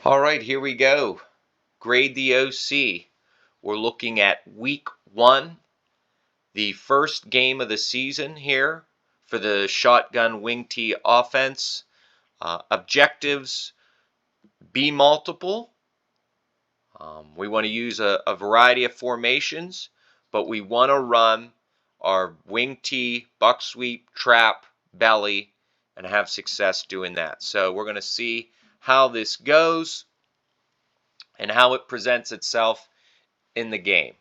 All right, here we go. Grade the OC. We're looking at week 1, the first game of the season here for the shotgun WingT offense. Objectives, be multiple. We want to use a variety of formations, but we want to run our WingT, buck sweep, trap, belly, and have success doing that. So we're going to see how this goes and how it presents itself in the game.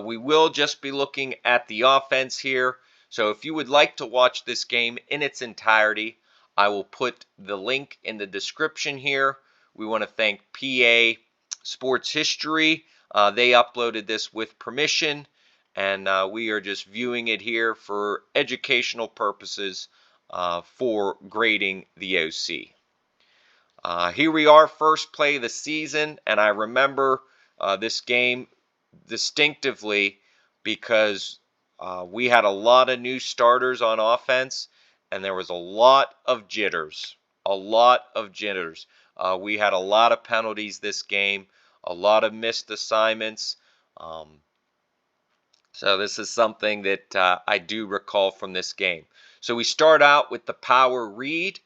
We will just be looking at the offense here. So if you would like to watch this game in its entirety, I will put the link in the description here. We want to thank PA Sports History. They uploaded this with permission, and we are just viewing it here for educational purposes for grading the OC. Here we are, first play of the season, and I remember this game distinctively because we had a lot of new starters on offense, and there was a lot of jitters. A lot of jitters. We had a lot of penalties this game, a lot of missed assignments. So this is something that I do recall from this game. So we start out with the power read.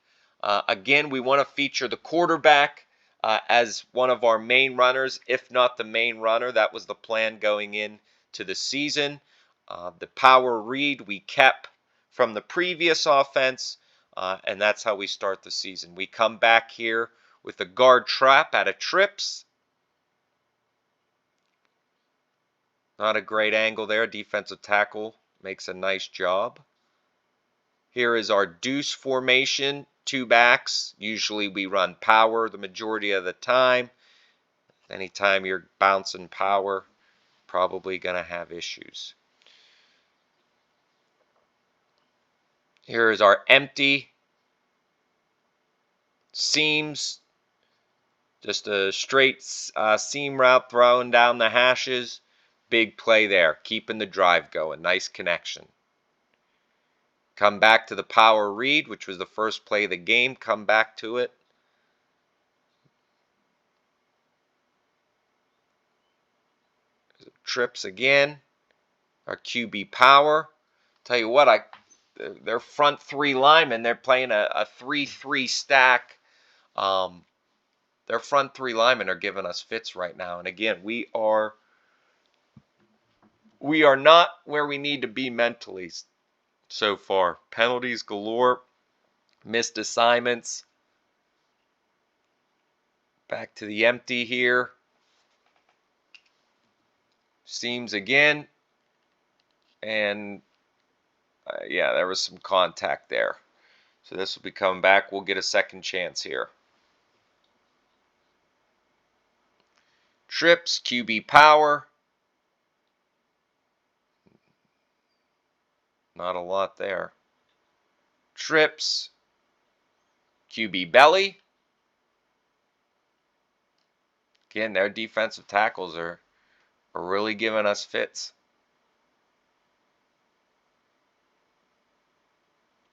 Again, we want to feature the quarterback as one of our main runners, if not the main runner. That was the plan going into the season. The power read we kept from the previous offense, and that's how we start the season. We come back here with a guard trap out of trips. Not a great angle there. Defensive tackle makes a nice job. Here is our deuce formation, 2 backs. Usually we run power the majority of the time. Anytime you're bouncing power, probably going to have issues. Here is our empty seams. Just a straight seam route throwing down the hashes. Big play there, keeping the drive going. Nice connection. Come back to the power read, which was the first play of the game. Come back to it. Trips again. Our QB power. Tell you what, their front 3 linemen, they're playing a 3-3 stack. Their front 3 linemen are giving us fits right now. And again, we are not where we need to be mentally so far. Penalties galore, missed assignments. Back to the empty here. Seams again. And yeah, there was some contact there. So this will be coming back. We'll get a second chance here. Trips, QB power. Not a lot there. Trips, QB belly. Again, their defensive tackles are really giving us fits.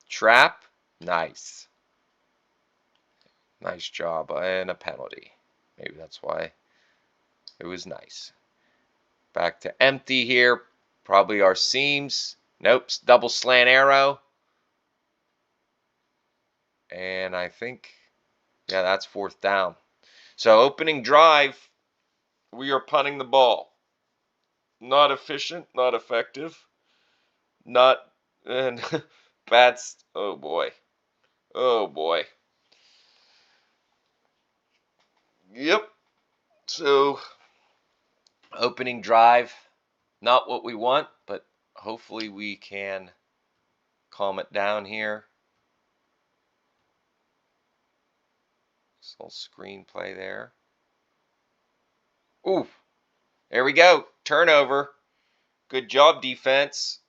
Trap, nice. Nice job, and a penalty. Maybe that's why it was nice. Back to empty here. Probably our seams. Nope, double slant arrow. And I think, yeah, that's 4th down. So opening drive, we are punting the ball. Not efficient, not effective, not, and bad, oh boy. Oh boy. Yep. So opening drive, not what we want, but hopefully we can calm it down here. This little screenplay there. Ooh, there we go. Turnover. Good job, defense.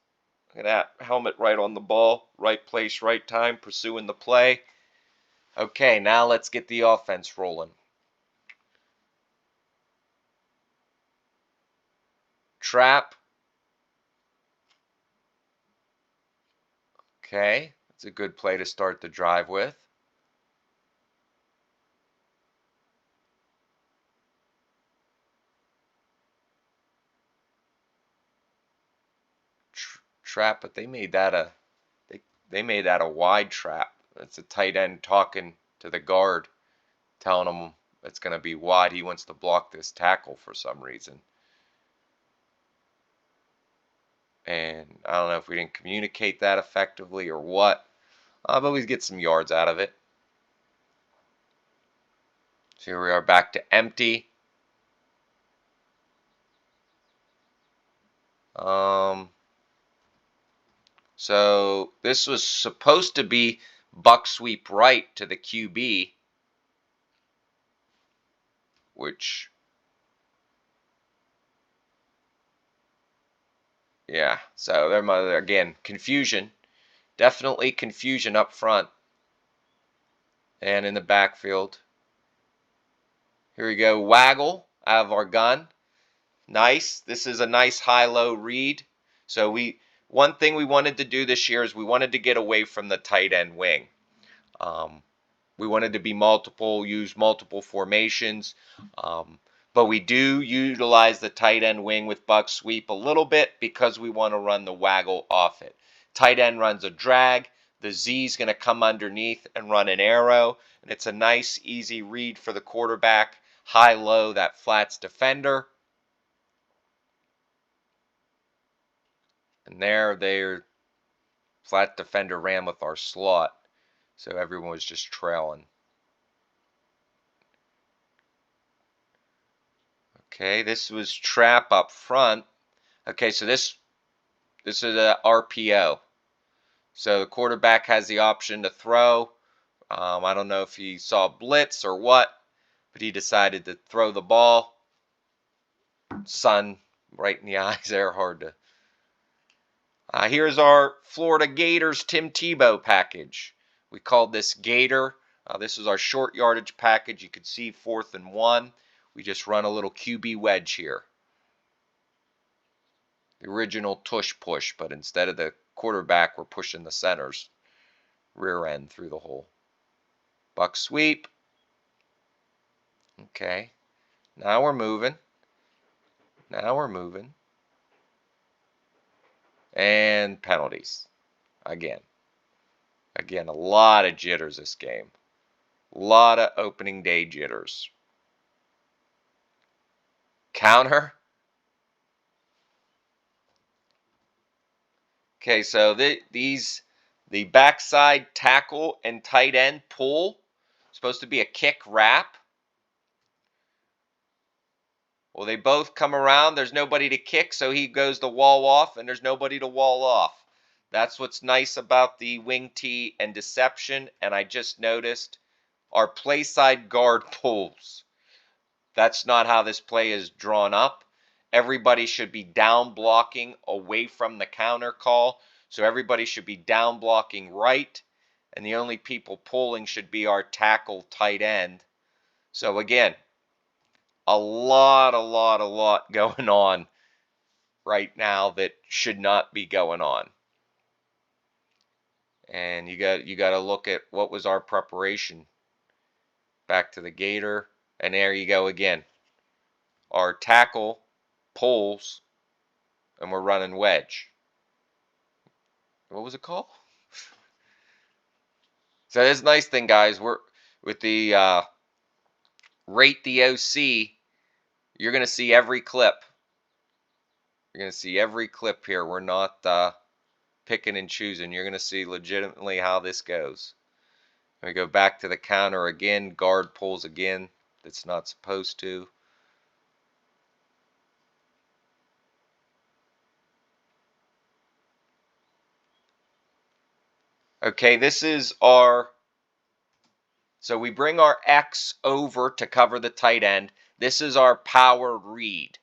Look at that. Helmet right on the ball. Right place, right time, pursuing the play. Okay, now let's get the offense rolling. Trap. Okay, that's a good play to start the drive with. trap, but they made that a wide trap. It's a tight end talking to the guard, telling him it's going to be wide. He wants to block this tackle for some reason. And I don't know if we didn't communicate that effectively or what, but we get some yards out of it. So here we are back to empty. So this was supposed to be buck sweep right to the QB, which, yeah, so there, again, confusion. Definitely confusion up front and in the backfield. Here we go, waggle out of our gun. Nice. This is a nice high-low read. So one thing we wanted to do this year is we wanted to get away from the tight end wing. We wanted to be multiple, use multiple formations, but we do utilize the tight end wing with buck sweep a little bit because we want to run the waggle off it. Tight end runs a drag. The Z is going to come underneath and run an arrow, and it's a nice, easy read for the quarterback. High-low, that flats defender. And their flat defender ran with our slot, so everyone was just trailing. Okay, this was trap up front. Okay, so this is a RPO. So the quarterback has the option to throw. I don't know if he saw blitz or what, but he decided to throw the ball. Sun right in the eyes there, hard to. Here's our Florida Gators Tim Tebow package. We called this Gator. This is our short yardage package. You can see 4th and 1. We just run a little QB wedge here. The original tush push, but instead of the quarterback, we're pushing the center's rear end through the hole. Buck sweep. Okay. Now we're moving. Now we're moving. And penalties. Again, a lot of jitters this game. A lot of opening day jitters. Counter. Okay, so the backside tackle and tight end pull, supposed to be a kick wrap. Well, they both come around. There's nobody to kick, so he goes to wall off, and there's nobody to wall off. That's what's nice about the WingT and deception, and I just noticed our play side guard pulls. That's not how this play is drawn up. Everybody should be down blocking away from the counter call, so everybody should be down blocking right, and the only people pulling should be our tackle tight end. So again, a lot going on right now that should not be going on. And you got to look at what was our preparation. Back to the Gator, and there you go again. Our tackle pulls, and we're running wedge. What was it called? So this nice thing, guys, we're with the rate the OC. You're going to see every clip. You're going to see every clip here. We're not picking and choosing. You're going to see legitimately how this goes. We go back to the counter again. Guard pulls again. That's not supposed to. Okay, this is our. So we bring our X over to cover the tight end. This is our power read.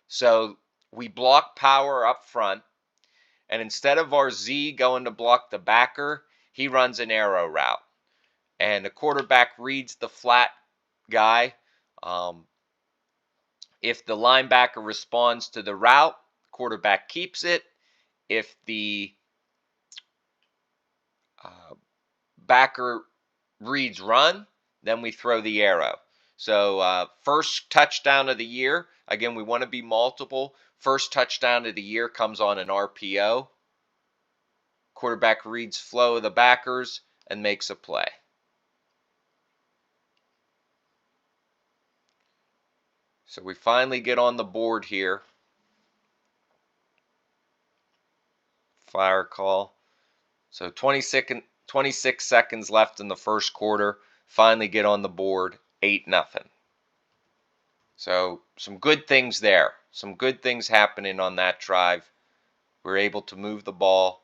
So we block power up front, and instead of our Z going to block the backer, he runs an arrow route. And the quarterback reads the flat guy. If the linebacker responds to the route, quarterback keeps it. If the backer reads run, then we throw the arrow. So first touchdown of the year, again, we want to be multiple. First touchdown of the year comes on an RPO. Quarterback reads flow of the backers and makes a play. So we finally get on the board here. Fire call. So 26 seconds left in the first quarter. Finally get on the board. 8-0. So some good things there. Some good things happening on that drive. We're able to move the ball.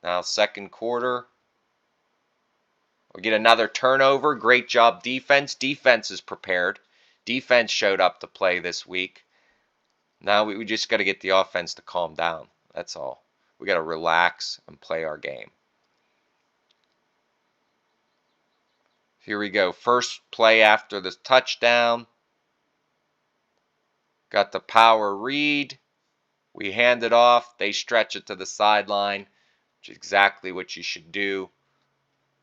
Now second quarter. We get another turnover. Great job defense. Defense is prepared. Defense showed up to play this week. Now we just got to get the offense to calm down. That's all. We got to relax and play our game. Here we go. First play after the touchdown. Got the power read. We hand it off. They stretch it to the sideline, which is exactly what you should do.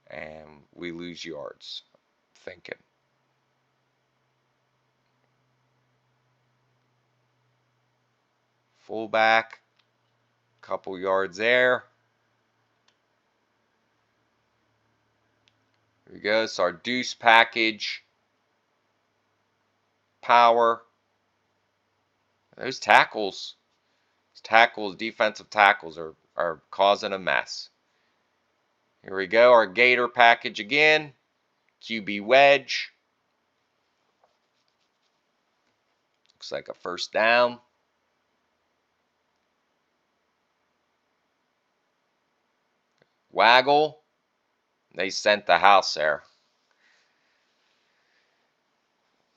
And we lose yards. Thinking. Fullback. Couple yards there. Here we go. It's our deuce package. Power. Those tackles. Defensive tackles are causing a mess. Here we go. Our Gator package again. QB wedge. Looks like a first down. Waggle. They sent the house there.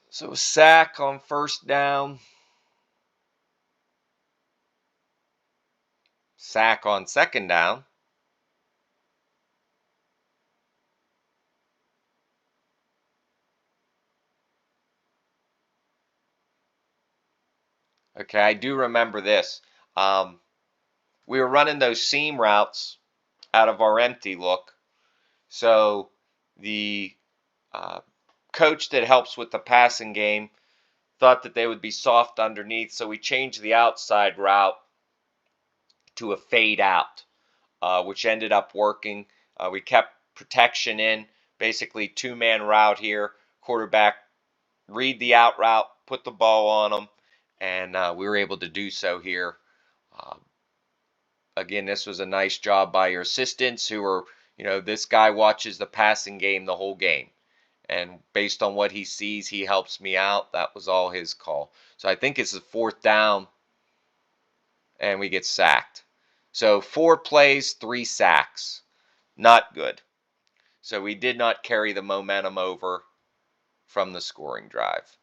So sack on first down. Sack on second down. Okay, I do remember this. We were running those seam routes out of our empty look. So the coach that helps with the passing game thought that they would be soft underneath, so we changed the outside route to a fade out, which ended up working. We kept protection in, basically two-man route here. Quarterback read the out route, put the ball on them, and we were able to do so here. Again, this was a nice job by your assistants who were, this guy watches the passing game the whole game. And based on what he sees, he helps me out. That was all his call. So I think it's the fourth down, and we get sacked. So 4 plays, 3 sacks. Not good. So we did not carry the momentum over from the scoring drive.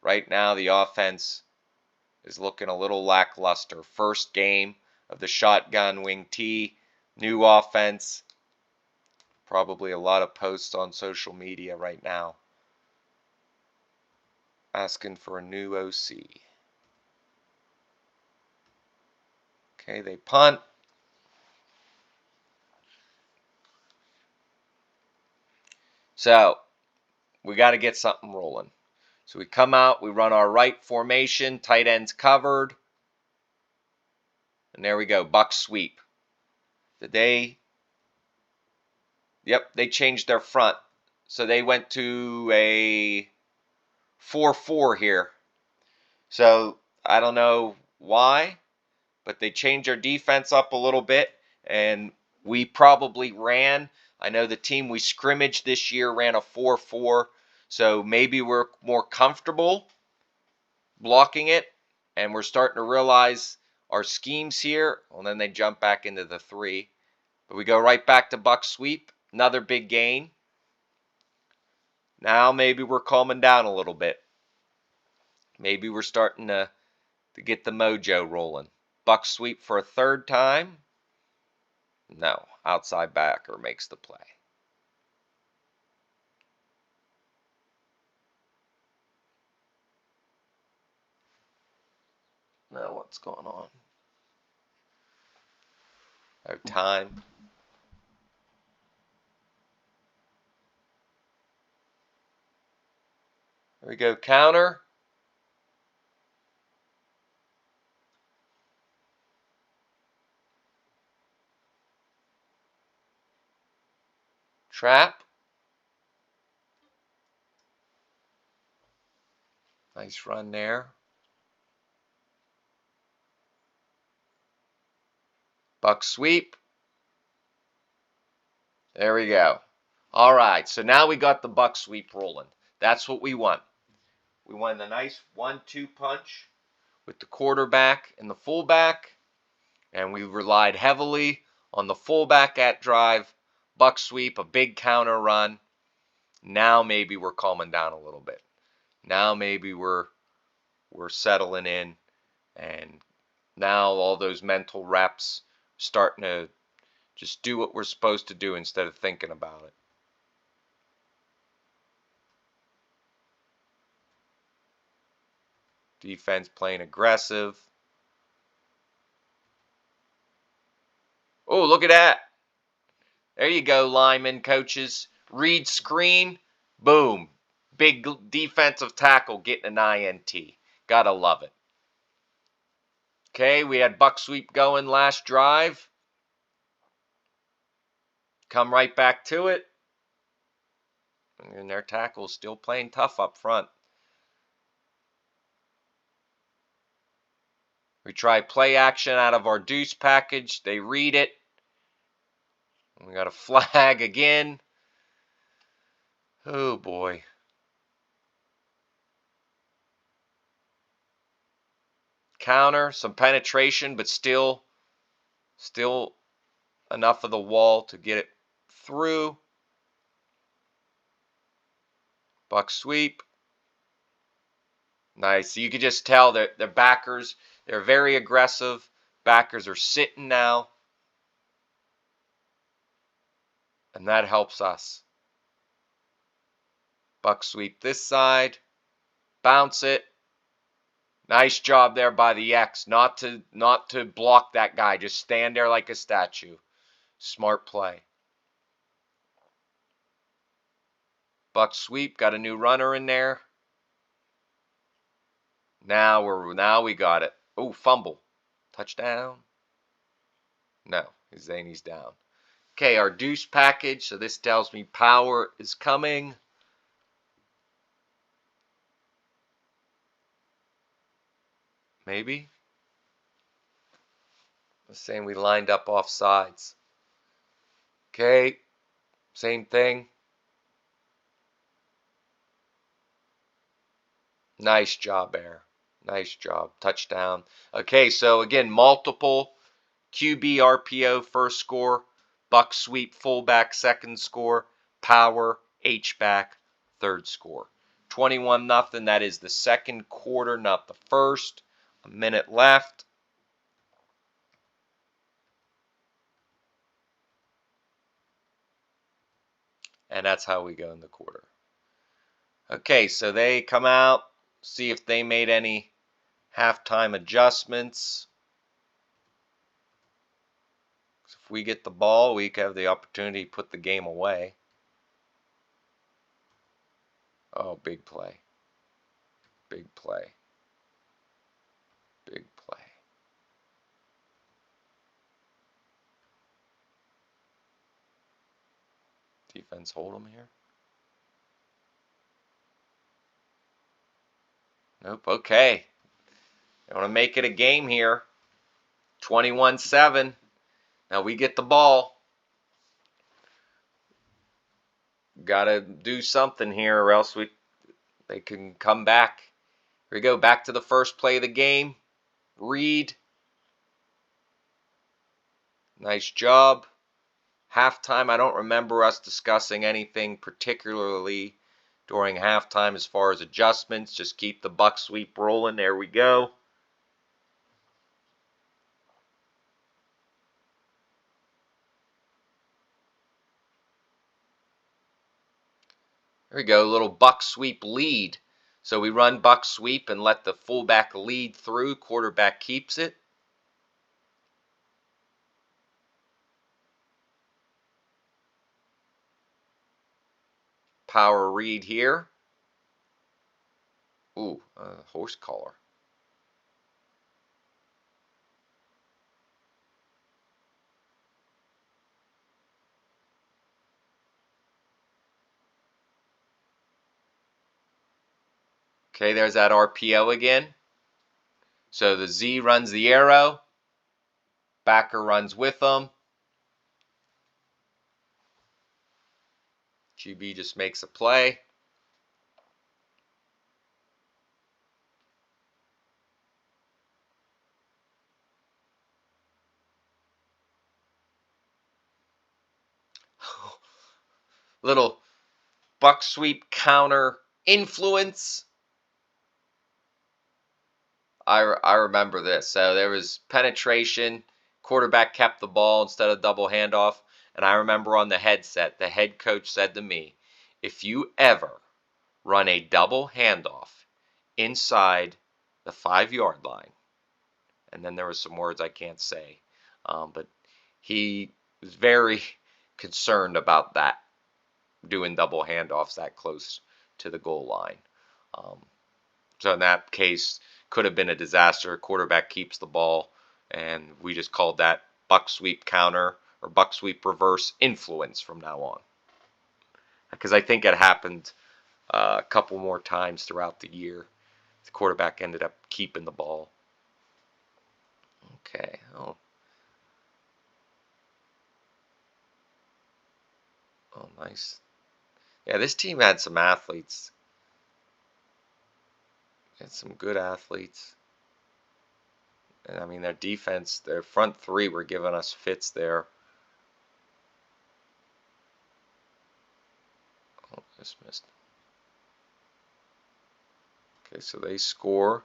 Right now, the offense is looking a little lackluster. First game of the shotgun WingT, new offense. Probably a lot of posts on social media right now asking for a new OC. Okay, they punt. So we got to get something rolling. So we come out, we run our right formation, tight ends covered. And there we go, buck sweep. They changed their front. So they went to a 4-4 here. So I don't know why, but they changed their defense up a little bit, and we probably ran. I know the team we scrimmaged this year ran a 4-4, so maybe we're more comfortable blocking it, and we're starting to realize our schemes here. Well, then they jump back into the 3. But we go right back to buck sweep. Another big gain. Now maybe we're calming down a little bit. Maybe we're starting to get the mojo rolling. Buck sweep for a third time. No, outside backer makes the play. Now what's going on? Oh, time. There we go, counter. Trap. Nice run there. Buck sweep. There we go. All right, so now we got the buck sweep rolling. That's what we want. We want a nice 1-2 punch with the quarterback and the fullback, and we relied heavily on the fullback at drive, buck sweep, a big counter run. Now maybe we're calming down a little bit. Now maybe we're settling in, and now all those mental reps starting to just do what we're supposed to do instead of thinking about it. Defense playing aggressive. Oh, look at that. There you go, linemen, coaches. Read screen. Boom. Big defensive tackle getting an INT. Gotta love it. Okay, we had buck sweep going last drive. Come right back to it. And their tackle's still playing tough up front. We try play action out of our deuce package. They read it. We got a flag again. Oh boy. Counter, some penetration, but still enough of the wall to get it through. Buck sweep. Nice. So you could just tell that the backers, they're very aggressive. Backers are sitting now. And that helps us. Buck sweep this side. Bounce it. Nice job there by the X. Not to block that guy. Just stand there like a statue. Smart play. Buck sweep. Got a new runner in there. Now we got it. Oh, fumble. Touchdown. No, he's saying he's down. Okay, our deuce package. So this tells me power is coming. Maybe. It's saying we lined up off sides. Okay, same thing. Nice job, Bear. Nice job. Touchdown. Okay, so again, multiple QB RPO first score, buck sweep fullback second score, power H-back third score. 21-0. That is the second quarter, not the first. A minute left. And that's how we go in the quarter. Okay, so they come out, see if they made any halftime adjustments. If we get the ball, we have the opportunity to put the game away. Oh, big play. Big play. Big play. Defense hold them here. Nope, okay. I want to make it a game here. 21-7. Now we get the ball. Got to do something here or else they can come back. Here we go, back to the first play of the game. Read. Nice job. Halftime, I don't remember us discussing anything particularly during halftime as far as adjustments. Just keep the buck sweep rolling. There we go. There we go, little buck sweep lead. So we run buck sweep and let the fullback lead through. Quarterback keeps it. Power read here. Ooh, horse collar. Okay, there's that RPO again. So the Z runs the arrow. Backer runs with them. QB just makes a play. Little buck sweep counter influence. I remember this. So there was penetration. Quarterback kept the ball instead of double handoff. And I remember on the headset, the head coach said to me, if you ever run a double handoff inside the 5-yard line, and then there was some words I can't say, but he was very concerned about that, doing double handoffs that close to the goal line. So in that case, could have been a disaster. Quarterback keeps the ball, and we just called that buck sweep counter or buck sweep reverse influence from now on. Because I think it happened a couple more times throughout the year. The quarterback ended up keeping the ball. Okay. Oh, nice. Yeah, this team had some athletes. Had some good athletes. And I mean, their defense, their front three were giving us fits there. Oh, just missed. Okay, so they score.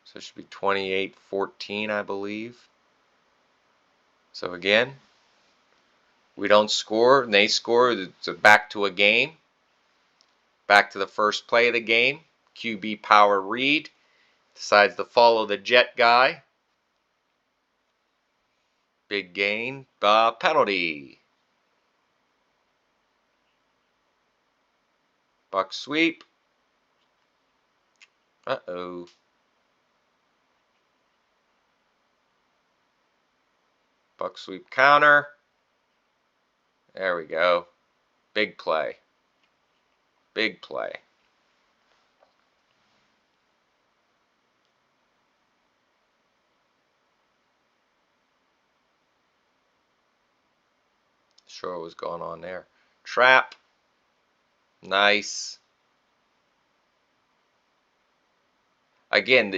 So it should be 28-14, I believe. So again, we don't score, and they score. It's back to a game. Back to the first play of the game. QB power read. Decides to follow the jet guy. Big gain. Penalty. Buck sweep. Uh-oh. Buck sweep counter. There we go. Big play. Big play. Sure what was going on there. Trap. Nice. Again,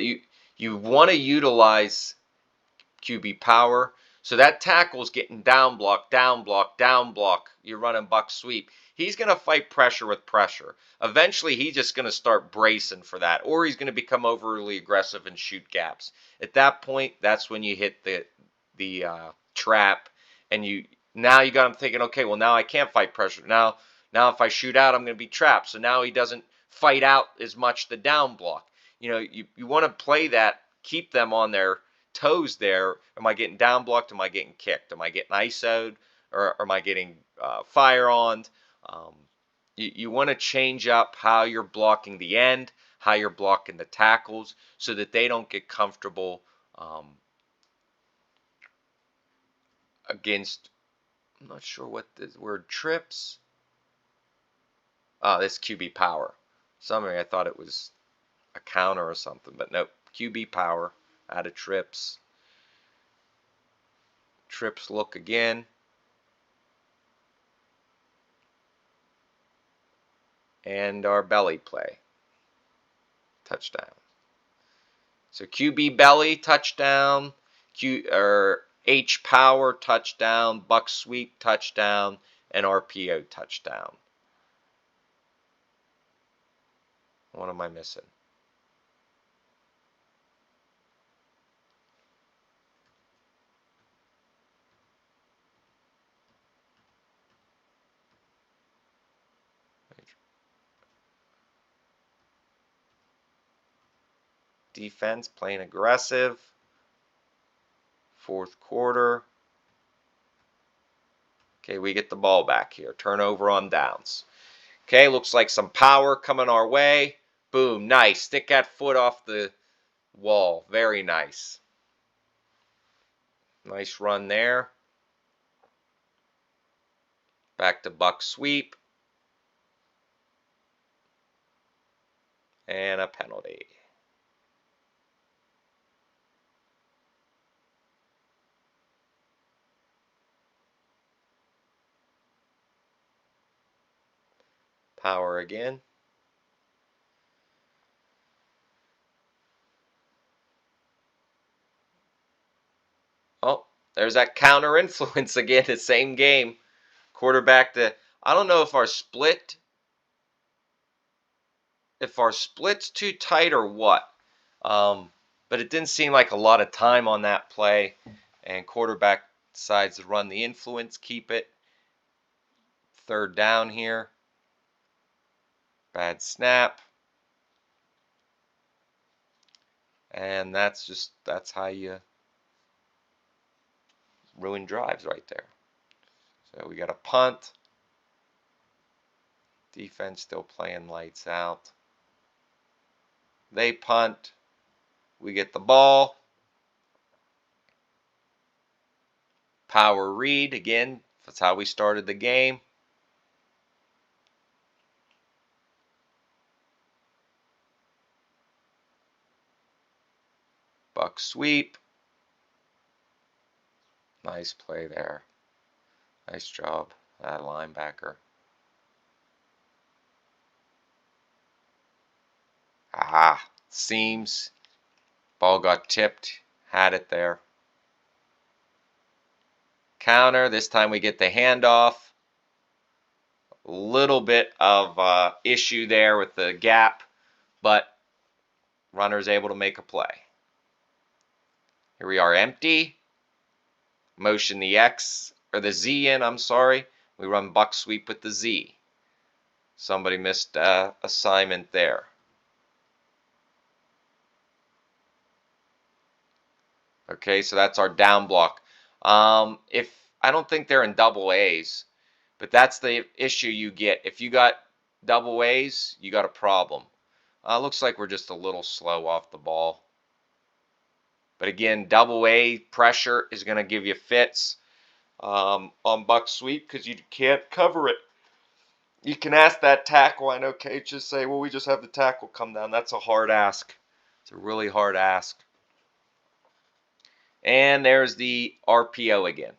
you want to utilize QB power. So that tackle's getting down block, down block, down block. You're running buck sweep. He's going to fight pressure with pressure. Eventually, he's just going to start bracing for that, or he's going to become overly aggressive and shoot gaps. At that point, that's when you hit the trap, and now you got him thinking, okay, well now I can't fight pressure. Now if I shoot out, I'm going to be trapped. So now he doesn't fight out as much the down block. You want to play that, keep them on their toes there. Am I getting down blocked? Am I getting kicked? Am I getting ISO'd? Or am I getting fire on? You want to change up how you're blocking the end, how you're blocking the tackles, so that they don't get comfortable against, I'm not sure what the word, trips. This QB power. Something I thought it was a counter or something, but nope. QB power out of trips. Trips look again. And our belly play. Touchdown. So QB belly, touchdown. H power, touchdown. Buck sweep, touchdown. And RPO, touchdown. What am I missing? Defense playing aggressive. Fourth quarter. Okay, we get the ball back here. Turnover on downs. Okay, looks like some power coming our way. Boom, nice. Stick that foot off the wall. Very nice. Nice run there. Back to buck sweep. And a penalty. Power again. Oh, there's that counter influence again. The same game. Quarterback to, I don't know if our split's too tight or what. But it didn't seem like a lot of time on that play. And quarterback decides to run the influence, keep it. Third down here. Bad snap. And that's how you ruin drives right there. So we got a punt. Defense still playing lights out. They punt. We get the ball. Power read again. That's how we started the game. Buck sweep. Nice play there. Nice job, that linebacker. Seams. Ball got tipped. Had it there. Counter. This time we get the handoff. A little bit of issue there with the gap, but runner's able to make a play. Here we are empty. Motion the X, or the Z in, I'm sorry. We run buck sweep with the Z. Somebody missed assignment there. Okay, so that's our down block. If I don't think they're in double A's, but that's the issue you get. If you got double A's, you got a problem. Looks like we're just a little slow off the ball. But again, double A pressure is going to give you fits on buck sweep because you can't cover it. You can ask that tackle. I know Kate just say, well, we just have the tackle come down. That's a hard ask. It's a really hard ask. And there's the RPO again.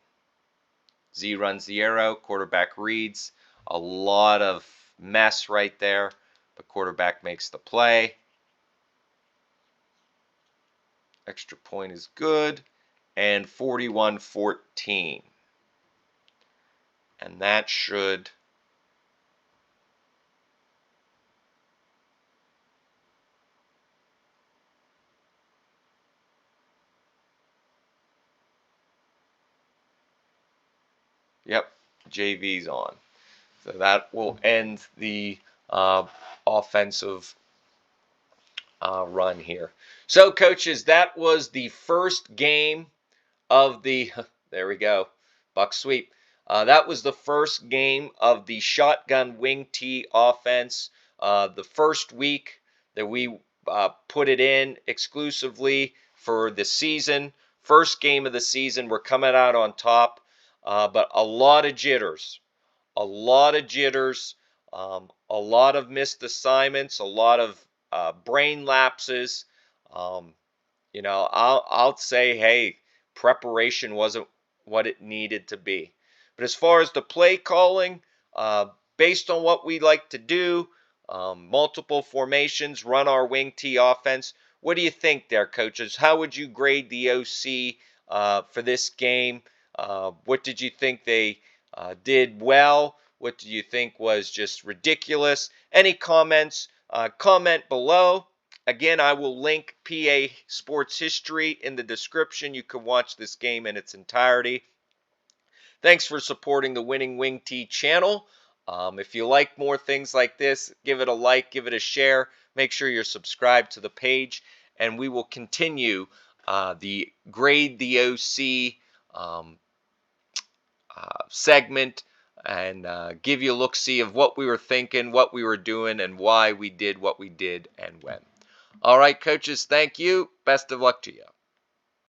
Z runs the arrow. Quarterback reads. A lot of mess right there. But quarterback makes the play. Extra point is good. And 41-14. And that should Yep, JV's on. So that will end the offensive run here. So, coaches, that was the first game of the, there we go, buck sweep. That was the first game of the shotgun wing T offense. The first week that we put it in exclusively for the season. First game of the season. We're coming out on top. But a lot of jitters. A lot of jitters. A lot of missed assignments. A lot of brain lapses. You know, I'll say, hey, preparation wasn't what it needed to be. But as far as the play calling, based on what we like to do, multiple formations, run our wing T offense. What do you think there, coaches? How would you grade the OC for this game? What did you think they did well? What do you think was just ridiculous? Any comments? Comment below. Again, I will link PA Sports History in the description. You can watch this game in its entirety. Thanks for supporting the Winning Wing T channel. If you like more things like this, give it a like, give it a share. Make sure you're subscribed to the page, and we will continue the Grade the OC segment and give you a look-see of what we were thinking, what we were doing, and why we did what we did and when. All right, coaches, thank you. Best of luck to you.